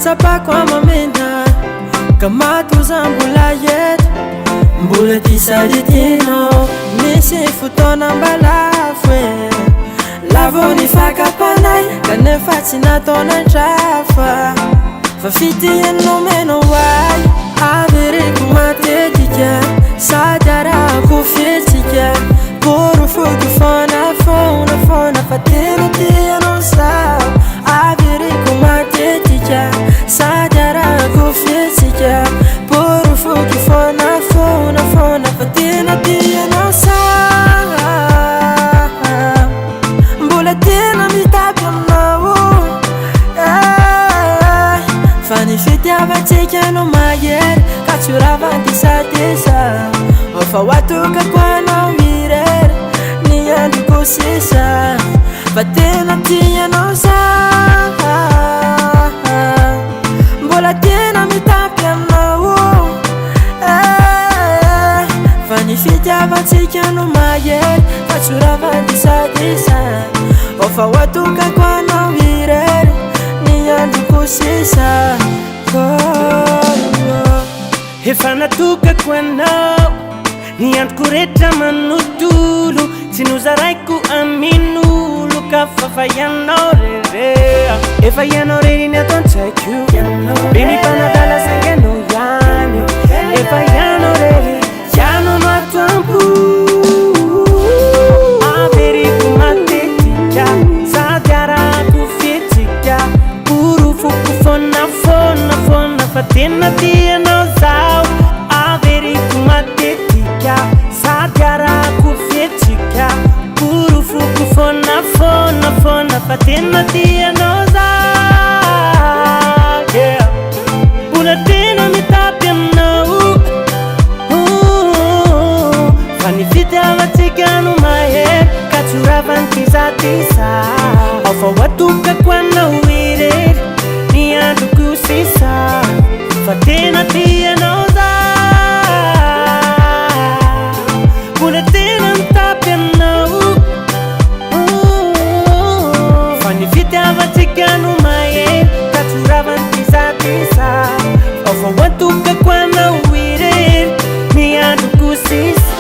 sapako amamena ka matozambola eto mbola tisadidinao misy fotoana mbalafo e lavo ny fakapanay kanefa tsy nataonandrafa fa fitianao meno ay averiko matetika sady arako fihetsika porofoky fona fa tena tianao sao averiko matetika sady arako fihetsika porofoky fona fa tena tianao sao mbola tena mitapy aminao fa ny fitiavatsika no mahery ka tsy ravantisatisa fa hoatokako anao irery ny androko sisa fa tena tianao sa mbola tena mitapy aminao fa ny fitiavatsika no mahery ka tsy ravantisatisa fa hoatokako anao irery ny androko sisa efa natokako anao ny androko rehetra manotolo tsy nozaraiko amin'olo ka fa ianao rerea efa ianao rery ny ataon-tsaiko be mipanadala sanganao ihany efa ianao rery ianao no atoampo averiko matetika sady arako fihetsika porofoko fona fa tena tianao zao averiko matetika sady arako fihetsika porofoko fona fa tena tianao zao mbola tena mitapy aminao fa ny fitiavatsika no mahery ka tsy ravantisatisa fa hoatokako anao irery ny androko sisa fa tena tianao mbola tena mitapy aminao fa ny fitiavatsika no mahery ka tsy ravantisatisa fa hoatokako anao irery ny androko sisa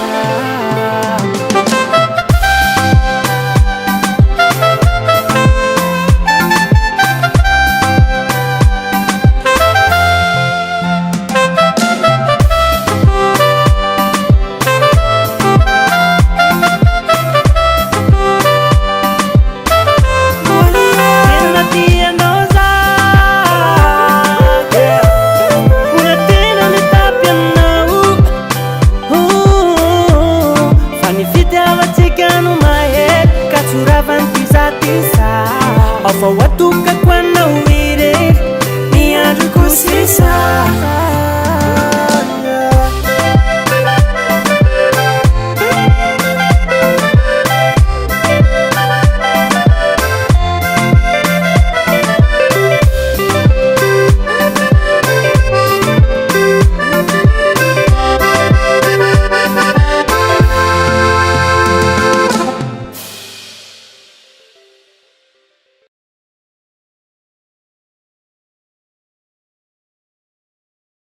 fa hoatokako anao irery ny androko sisa